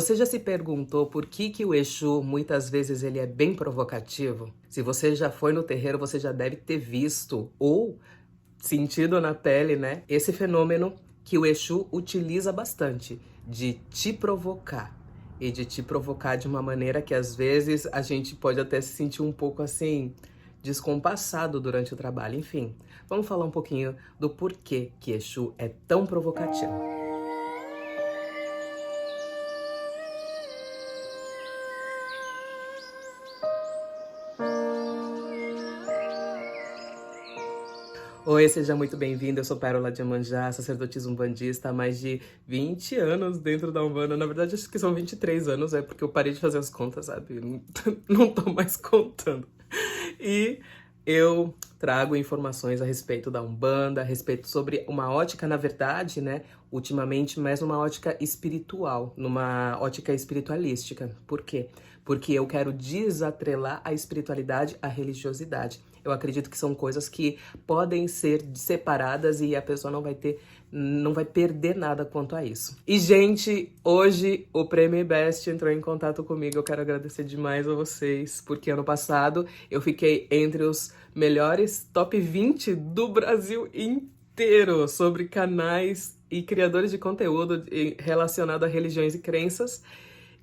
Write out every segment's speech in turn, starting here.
Você já se perguntou por que o Exu muitas vezes ele é bem provocativo? Se você já foi no terreiro, você já deve ter visto ou sentido na pele, né? Esse fenômeno que o Exu utiliza bastante, de te provocar. E de te provocar de uma maneira que às vezes a gente pode até se sentir um pouco assim, descompassado durante o trabalho. Enfim, vamos falar um pouquinho do porquê que Exu é tão provocativo. Oi, seja muito bem-vindo. Eu sou Pérola de Iemanjá, sacerdotisa umbandista há mais de 20 anos dentro da Umbanda. Na verdade, acho que são 23 anos, é porque eu parei de fazer as contas, sabe? Não tô mais contando. E eu trago informações a respeito da Umbanda, a respeito sobre uma ótica, na verdade, né? Ultimamente, mais uma ótica espiritual, numa ótica espiritualística. Por quê? Porque eu quero desatrelar a espiritualidade à religiosidade. Eu acredito que são coisas que podem ser separadas e a pessoa não vai perder nada quanto a isso. E, gente, hoje o Prêmio Best entrou em contato comigo. Eu quero agradecer demais a vocês, porque ano passado eu fiquei entre os melhores top 20 do Brasil inteiro sobre canais e criadores de conteúdo relacionado a religiões e crenças.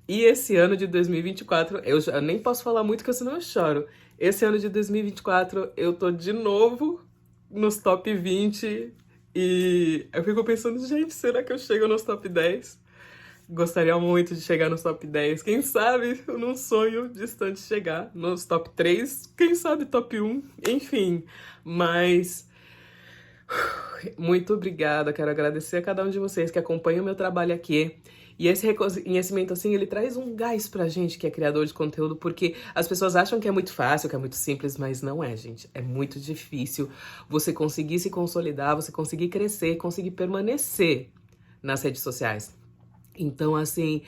E esse ano de 2024, eu já nem posso falar muito, porque senão eu choro. Esse ano de 2024, eu tô de novo nos top 20 e eu fico pensando, gente, será que eu chego nos top 10? Gostaria muito de chegar nos top 10. Quem sabe, num sonho distante, chegar nos top 3. Quem sabe top 1. Enfim, mas muito obrigada. Quero agradecer a cada um de vocês que acompanha o meu trabalho aqui. E esse reconhecimento, assim, ele traz um gás pra gente que é criador de conteúdo, porque as pessoas acham que é muito fácil, que é muito simples, mas não é, gente. É muito difícil você conseguir se consolidar, você conseguir crescer, conseguir permanecer nas redes sociais. Então, assim,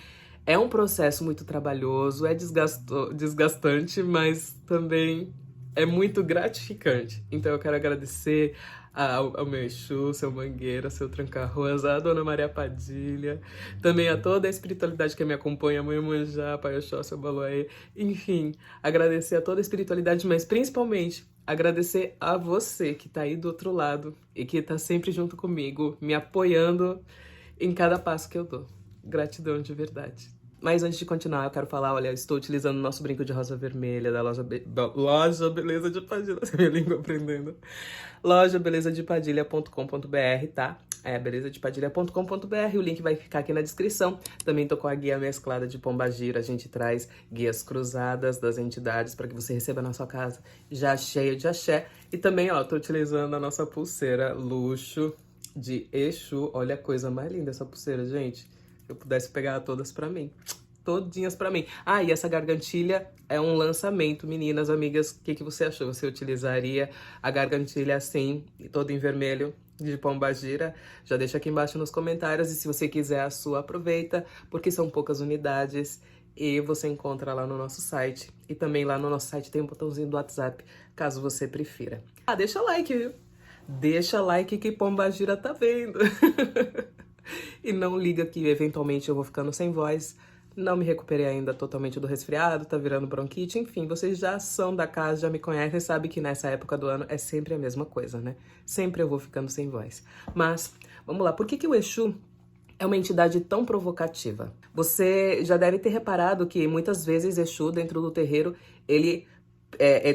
é um processo muito trabalhoso, é desgastante, mas também é muito gratificante. Então, eu quero agradecer ao meu Exu, seu Mangueira, seu Tranca-Ruas, a Dona Maria Padilha, também a toda a espiritualidade que me acompanha, Mãe Manjá, Pai Oxóssi, Obaloaê, enfim, agradecer a toda a espiritualidade, mas principalmente agradecer a você que tá aí do outro lado e que tá sempre junto comigo, me apoiando em cada passo que eu dou. Gratidão de verdade. Mas antes de continuar, eu quero falar, olha, eu estou utilizando o nosso brinco de rosa vermelha da loja Beleza de Padilha, minha língua aprendendo. Lojabelezadepadilha.com.br, tá? É belezadepadilha.com.br, o link vai ficar aqui na descrição. Também tô com a guia mesclada de Pombagira, a gente traz guias cruzadas das entidades para que você receba na sua casa já cheio de axé. E também, ó, tô utilizando a nossa pulseira luxo de Exu. Olha a coisa mais linda essa pulseira, gente. Se eu pudesse pegar todas pra mim. Todinhas pra mim. Ah, e essa gargantilha é um lançamento, meninas, amigas. O que você achou? Você utilizaria a gargantilha assim, toda em vermelho, de Pombagira? Já deixa aqui embaixo nos comentários. E se você quiser a sua, aproveita, porque são poucas unidades. E você encontra lá no nosso site. E também lá no nosso site tem um botãozinho do WhatsApp, caso você prefira. Ah, deixa like, viu? Deixa like que Pombagira tá vendo. E não liga que eventualmente eu vou ficando sem voz. Não me recuperei ainda totalmente do resfriado, tá virando bronquite. Enfim, vocês já são da casa, já me conhecem, sabem que nessa época do ano é sempre a mesma coisa, né? Sempre eu vou ficando sem voz. Mas, vamos lá, por que o Exu é uma entidade tão provocativa? Você já deve ter reparado que muitas vezes Exu, dentro do terreiro, ele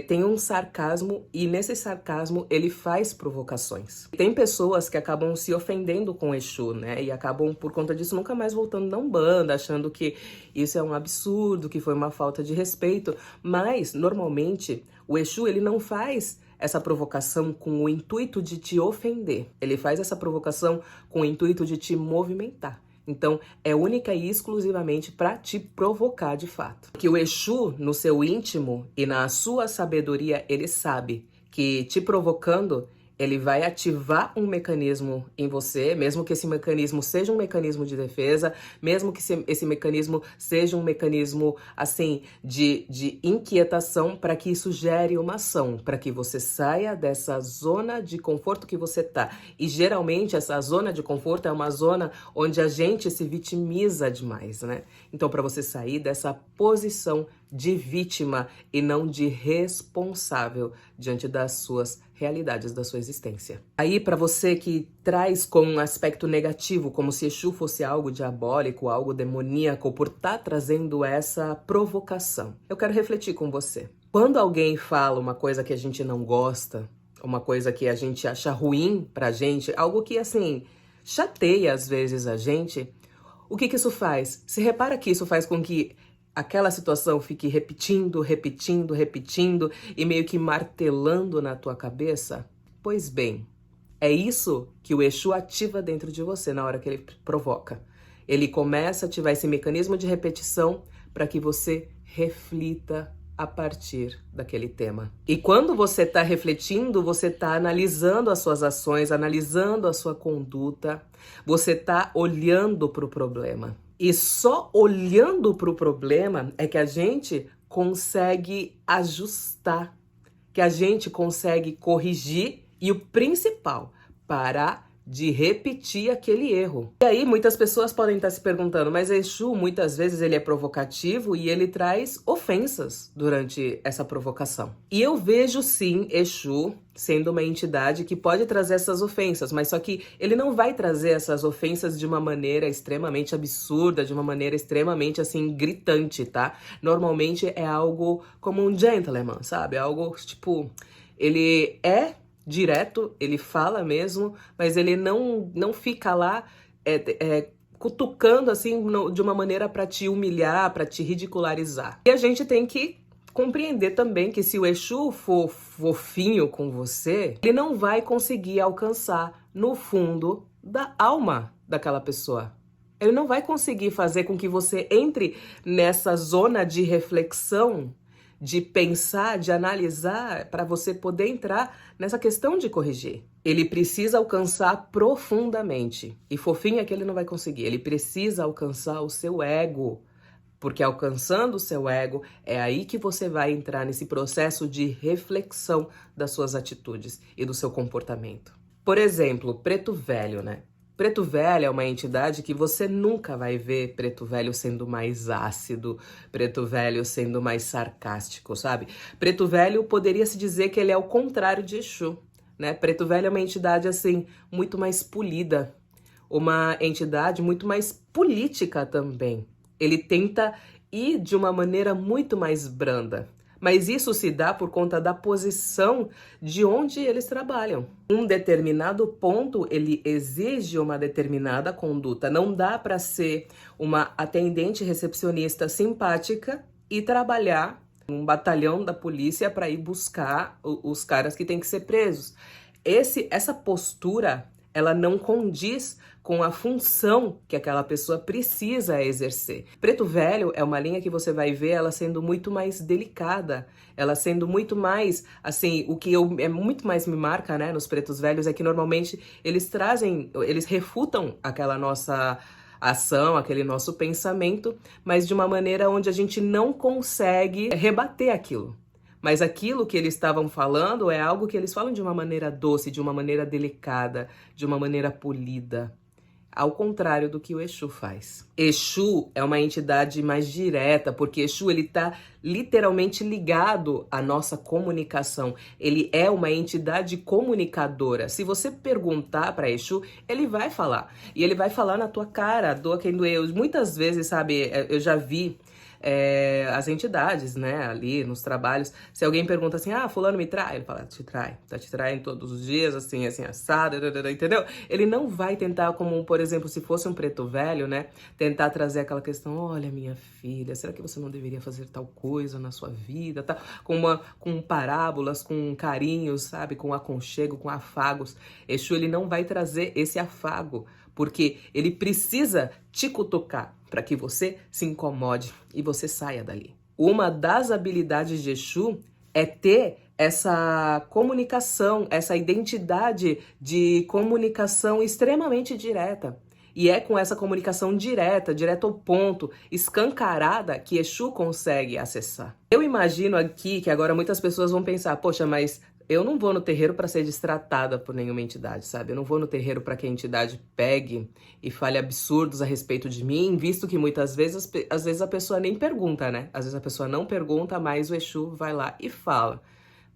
tem um sarcasmo e nesse sarcasmo ele faz provocações. Tem pessoas que acabam se ofendendo com o Exu, né? E acabam, por conta disso, nunca mais voltando na Umbanda, achando que isso é um absurdo, que foi uma falta de respeito. Mas, normalmente, o Exu, ele não faz essa provocação com o intuito de te ofender. Ele faz essa provocação com o intuito de te movimentar. Então, é única e exclusivamente para te provocar de fato. Que o Exu, no seu íntimo e na sua sabedoria, ele sabe que te provocando, Ele vai ativar um mecanismo em você, mesmo que esse mecanismo seja um mecanismo de defesa, mesmo que esse mecanismo seja um mecanismo, assim, de inquietação, para que isso gere uma ação, para que você saia dessa zona de conforto que você tá. E geralmente essa zona de conforto é uma zona onde a gente se vitimiza demais, né? Então, para você sair dessa posição de vítima e não de responsável diante das suas realidades, da sua existência. Aí, para você que traz com um aspecto negativo, como se Exu fosse algo diabólico, algo demoníaco, por estar trazendo essa provocação, eu quero refletir com você. Quando alguém fala uma coisa que a gente não gosta, uma coisa que a gente acha ruim pra gente, algo que, assim, chateia às vezes a gente, o que isso faz? Se repara que isso faz com que aquela situação fique repetindo, repetindo, repetindo e meio que martelando na tua cabeça? Pois bem, é isso que o Exu ativa dentro de você na hora que ele provoca. Ele começa a ativar esse mecanismo de repetição para que você reflita a partir daquele tema. E quando você está refletindo, você está analisando as suas ações, analisando a sua conduta, você está olhando para o problema. E só olhando para o problema é que a gente consegue ajustar, que a gente consegue corrigir e o principal, parar de repetir aquele erro. E aí muitas pessoas podem estar se perguntando, mas Exu muitas vezes ele é provocativo e ele traz ofensas durante essa provocação. E eu vejo sim Exu sendo uma entidade que pode trazer essas ofensas, mas só que ele não vai trazer essas ofensas de uma maneira extremamente absurda, de uma maneira extremamente assim gritante, tá? Normalmente é algo como um gentleman, sabe? Algo tipo, ele é direto, ele fala mesmo, mas ele não fica lá cutucando assim de uma maneira para te humilhar, para te ridicularizar. E a gente tem que compreender também que se o Exu for fofinho com você, ele não vai conseguir alcançar no fundo da alma daquela pessoa. Ele não vai conseguir fazer com que você entre nessa zona de reflexão, de pensar, de analisar, para você poder entrar nessa questão de corrigir. Ele precisa alcançar profundamente. E fofinho é que ele não vai conseguir. Ele precisa alcançar o seu ego. Porque alcançando o seu ego, é aí que você vai entrar nesse processo de reflexão das suas atitudes e do seu comportamento. Por exemplo, Preto Velho, né? Preto Velho é uma entidade que você nunca vai ver Preto Velho sendo mais ácido, Preto Velho sendo mais sarcástico, sabe? Preto Velho poderia se dizer que ele é o contrário de Exu, né? Preto Velho é uma entidade, assim, muito mais polida, uma entidade muito mais política também. Ele tenta ir de uma maneira muito mais branda. Mas isso se dá por conta da posição de onde eles trabalham. Um determinado ponto, ele exige uma determinada conduta. Não dá para ser uma atendente recepcionista simpática e trabalhar num batalhão da polícia para ir buscar os caras que têm que ser presos. Essa postura, ela não condiz com a função que aquela pessoa precisa exercer. Preto Velho é uma linha que você vai ver ela sendo muito mais delicada, ela sendo muito mais, assim, o que é muito mais me marca, né, nos Pretos Velhos é que normalmente eles refutam aquela nossa ação, aquele nosso pensamento, mas de uma maneira onde a gente não consegue rebater aquilo. Mas aquilo que eles estavam falando é algo que eles falam de uma maneira doce, de uma maneira delicada, de uma maneira polida. Ao contrário do que o Exu faz. Exu é uma entidade mais direta, porque Exu ele tá literalmente ligado à nossa comunicação. Ele é uma entidade comunicadora. Se você perguntar para Exu, ele vai falar. E ele vai falar na tua cara, doa quem doeu. Muitas vezes, sabe, eu já vi as entidades, né, ali nos trabalhos, se alguém pergunta assim, fulano me trai, ele fala, te trai, tá te traindo todos os dias, assim, assado, entendeu? Ele não vai tentar, como, por exemplo, se fosse um preto velho, né, tentar trazer aquela questão, olha, minha filha, será que você não deveria fazer tal coisa na sua vida, tá? Com parábolas, com carinhos, sabe, com aconchego, com afagos. Exu, ele não vai trazer esse afago, porque ele precisa te cutucar para que você se incomode e você saia dali. Uma das habilidades de Exu é ter essa comunicação, essa identidade de comunicação extremamente direta. E é com essa comunicação direta, direto ao ponto, escancarada, que Exu consegue acessar. Eu imagino aqui que agora muitas pessoas vão pensar, poxa, mas eu não vou no terreiro para ser destratada por nenhuma entidade, sabe? Eu não vou no terreiro para que a entidade pegue e fale absurdos a respeito de mim, visto que muitas vezes, às vezes a pessoa nem pergunta, né? Às vezes a pessoa não pergunta, mas o Exu vai lá e fala.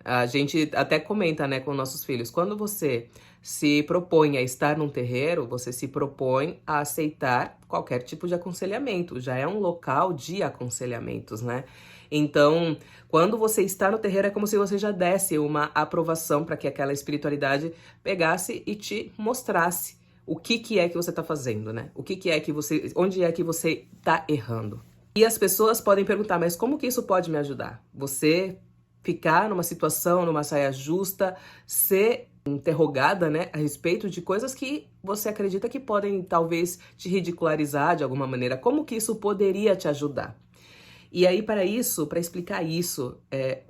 A gente até comenta, né, com nossos filhos, quando você se propõe a estar num terreiro, você se propõe a aceitar qualquer tipo de aconselhamento, já é um local de aconselhamentos, né? Então, quando você está no terreiro, é como se você já desse uma aprovação para que aquela espiritualidade pegasse e te mostrasse o que é que você está fazendo, né? O que é que você, onde é que você está errando. E as pessoas podem perguntar, mas como que isso pode me ajudar? Você ficar numa situação, numa saia justa, ser interrogada, né, a respeito de coisas que você acredita que podem talvez te ridicularizar de alguma maneira. Como que isso poderia te ajudar? E aí, para isso, para explicar isso,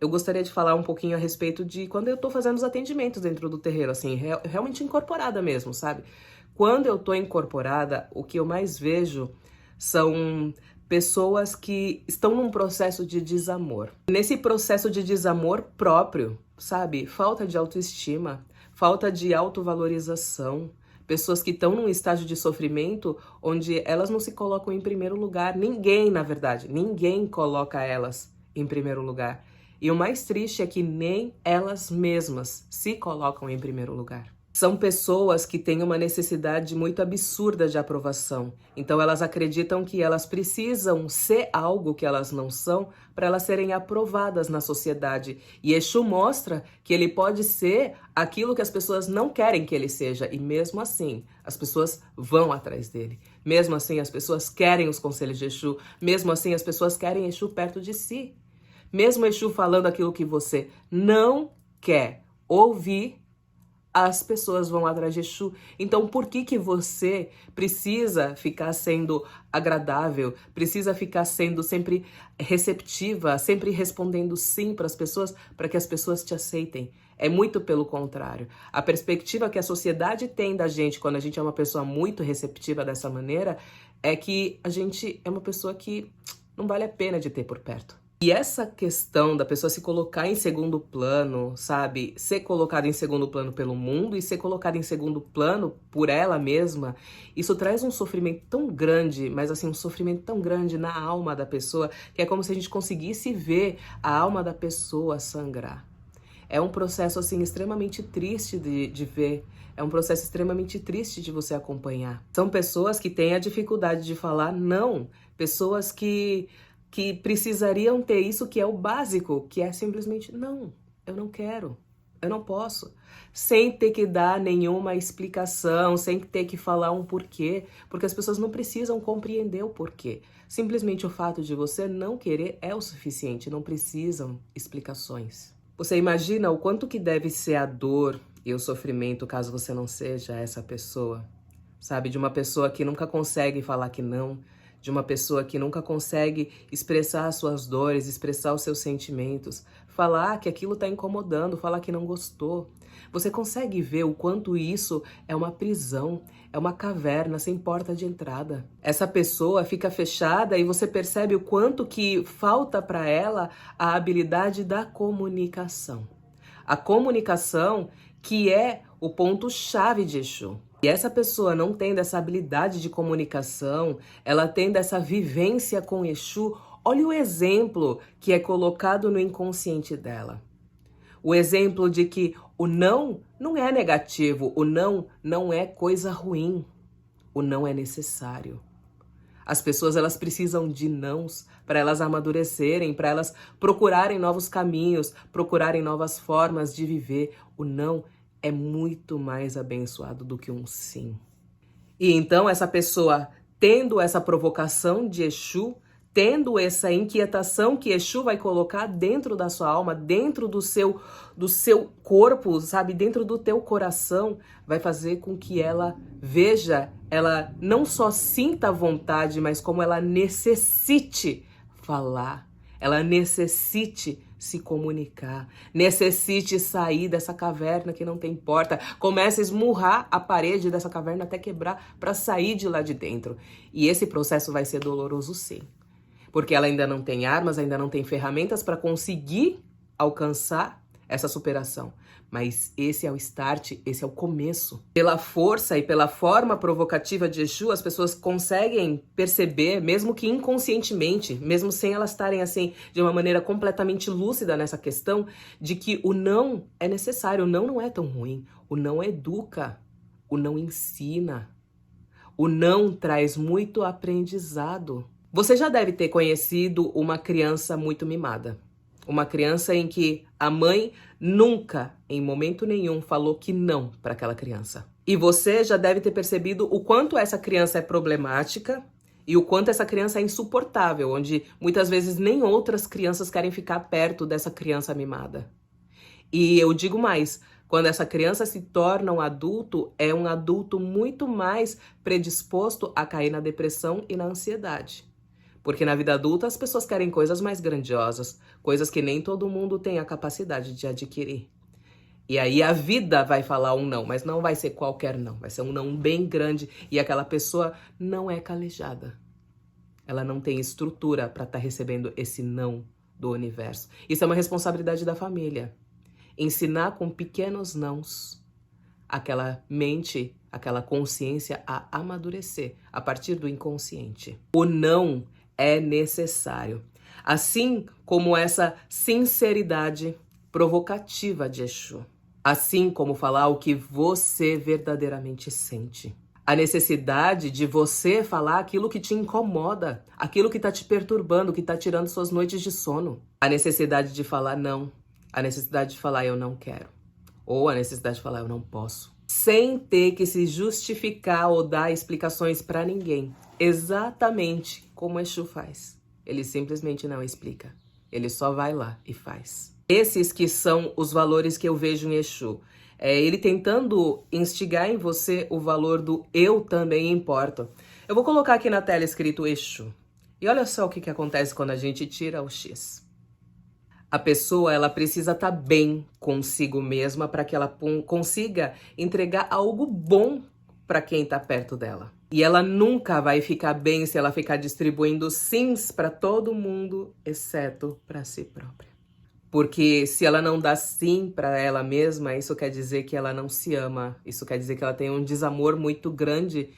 eu gostaria de falar um pouquinho a respeito de quando eu tô fazendo os atendimentos dentro do terreiro, assim, realmente incorporada mesmo, sabe? Quando eu tô incorporada, o que eu mais vejo são pessoas que estão num processo de desamor. Nesse processo de desamor próprio, sabe? Falta de autoestima, falta de autovalorização. Pessoas que estão num estágio de sofrimento onde elas não se colocam em primeiro lugar. Ninguém, na verdade, ninguém coloca elas em primeiro lugar. E o mais triste é que nem elas mesmas se colocam em primeiro lugar. São pessoas que têm uma necessidade muito absurda de aprovação. Então elas acreditam que elas precisam ser algo que elas não são para elas serem aprovadas na sociedade. E Exu mostra que ele pode ser aquilo que as pessoas não querem que ele seja. E mesmo assim, as pessoas vão atrás dele. Mesmo assim, as pessoas querem os conselhos de Exu. Mesmo assim, as pessoas querem Exu perto de si. Mesmo Exu falando aquilo que você não quer ouvir, as pessoas vão atrás de Exu. Então, por que você precisa ficar sendo agradável, precisa ficar sendo sempre receptiva, sempre respondendo sim para as pessoas, para que as pessoas te aceitem? É muito pelo contrário. A perspectiva que a sociedade tem da gente quando a gente é uma pessoa muito receptiva dessa maneira é que a gente é uma pessoa que não vale a pena de ter por perto. E essa questão da pessoa se colocar em segundo plano, sabe? Ser colocada em segundo plano pelo mundo e ser colocada em segundo plano por ela mesma, isso traz um sofrimento tão grande, mas assim, um sofrimento tão grande na alma da pessoa, que é como se a gente conseguisse ver a alma da pessoa sangrar. É um processo, assim, extremamente triste de ver. É um processo extremamente triste de você acompanhar. São pessoas que têm a dificuldade de falar não. Pessoas que precisariam ter isso que é o básico, que é simplesmente não, eu não quero, eu não posso. Sem ter que dar nenhuma explicação, sem ter que falar um porquê, porque as pessoas não precisam compreender o porquê. Simplesmente o fato de você não querer é o suficiente, não precisam explicações. Você imagina o quanto que deve ser a dor e o sofrimento caso você não seja essa pessoa, sabe? De uma pessoa que nunca consegue falar que não, de uma pessoa que nunca consegue expressar as suas dores, expressar os seus sentimentos, falar que aquilo está incomodando, falar que não gostou. Você consegue ver o quanto isso é uma prisão, é uma caverna sem porta de entrada. Essa pessoa fica fechada e você percebe o quanto que falta para ela a habilidade da comunicação. A comunicação que é o ponto-chave de Exu. E essa pessoa não tendo essa habilidade de comunicação, ela tendo essa vivência com Exu, olha o exemplo que é colocado no inconsciente dela. O exemplo de que o não é negativo, o não é coisa ruim, o não é necessário. As pessoas elas precisam de nãos para elas amadurecerem, para elas procurarem novos caminhos, procurarem novas formas de viver. O não é muito mais abençoado do que um sim. E então essa pessoa, tendo essa provocação de Exu, tendo essa inquietação que Exu vai colocar dentro da sua alma, dentro do seu corpo, sabe, dentro do teu coração, vai fazer com que ela veja, ela não só sinta vontade, mas como ela necessite falar. ela necessite se comunicar, necessite sair dessa caverna que não tem porta, comece a esmurrar a parede dessa caverna até quebrar para sair de lá de dentro. E esse processo vai ser doloroso sim, porque ela ainda não tem armas, ainda não tem ferramentas para conseguir alcançar essa superação. Mas esse é o start, esse é o começo. Pela força e pela forma provocativa de Exu, as pessoas conseguem perceber, mesmo que inconscientemente, mesmo sem elas estarem assim, de uma maneira completamente lúcida nessa questão, de que o não é necessário, o não é tão ruim, o não educa, o não ensina, o não traz muito aprendizado. Você já deve ter conhecido uma criança muito mimada. Uma criança em que a mãe nunca, em momento nenhum, falou que não para aquela criança. E você já deve ter percebido o quanto essa criança é problemática e o quanto essa criança é insuportável, onde muitas vezes nem outras crianças querem ficar perto dessa criança mimada. E eu digo mais, quando essa criança se torna um adulto, é um adulto muito mais predisposto a cair na depressão e na ansiedade. Porque na vida adulta as pessoas querem coisas mais grandiosas, coisas que nem todo mundo tem a capacidade de adquirir. E aí a vida vai falar um não, mas não vai ser qualquer não, vai ser um não bem grande e aquela pessoa não é calejada. Ela não tem estrutura para estar recebendo esse não do universo. Isso é uma responsabilidade da família. Ensinar com pequenos nãos aquela mente, aquela consciência a amadurecer a partir do inconsciente. O não é necessário. Assim como essa sinceridade provocativa de Exu. Assim como falar o que você verdadeiramente sente. A necessidade de você falar aquilo que te incomoda, aquilo que está te perturbando, que está tirando suas noites de sono. A necessidade de falar não. A necessidade de falar eu não quero. Ou a necessidade de falar eu não posso. Sem ter que se justificar ou dar explicações para ninguém. Exatamente como Exu faz. Ele simplesmente não explica. Ele só vai lá e faz. Esses que são os valores que eu vejo em Exu. É ele tentando instigar em você o valor do eu também importo. Eu vou colocar aqui na tela escrito Exu. E olha só o que acontece quando a gente tira o X. A pessoa, ela precisa estar bem consigo mesma para que ela consiga entregar algo bom para quem está perto dela. E ela nunca vai ficar bem se ela ficar distribuindo sims para todo mundo, exceto para si própria. Porque se ela não dá sim para ela mesma, isso quer dizer que ela não se ama. Isso quer dizer que ela tem um desamor muito grande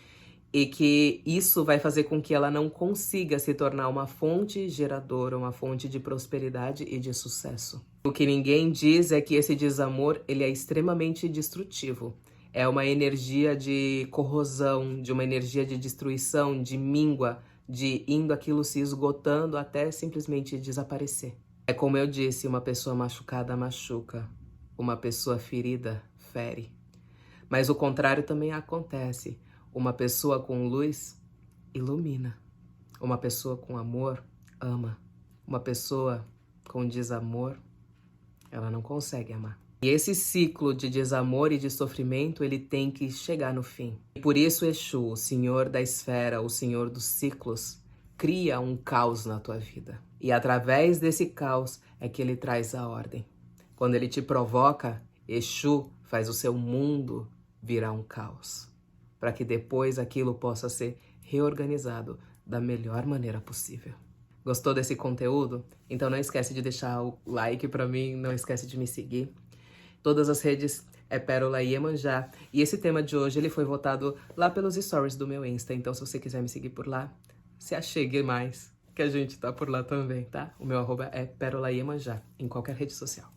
e que isso vai fazer com que ela não consiga se tornar uma fonte geradora, uma fonte de prosperidade e de sucesso. O que ninguém diz é que esse desamor, ele é extremamente destrutivo. É uma energia de corrosão, de uma energia de destruição, de míngua, de indo aquilo se esgotando até simplesmente desaparecer. É como eu disse, uma pessoa machucada machuca, uma pessoa ferida fere. Mas o contrário também acontece. Uma pessoa com luz ilumina. Uma pessoa com amor ama. Uma pessoa com desamor, ela não consegue amar. E esse ciclo de desamor e de sofrimento, ele tem que chegar no fim. E por isso Exu, o Senhor da esfera, o Senhor dos ciclos, cria um caos na tua vida. E através desse caos é que ele traz a ordem. Quando ele te provoca, Exu faz o seu mundo virar um caos, para que depois aquilo possa ser reorganizado da melhor maneira possível. Gostou desse conteúdo? Então não esquece de deixar o like para mim, não esquece de me seguir. Todas as redes é Pérola Iemanjá. E esse tema de hoje ele foi votado lá pelos stories do meu Insta. Então se você quiser me seguir por lá, se achegue mais, que a gente tá por lá também, tá? O meu @ é Pérola Iemanjá, em qualquer rede social.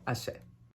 Axé.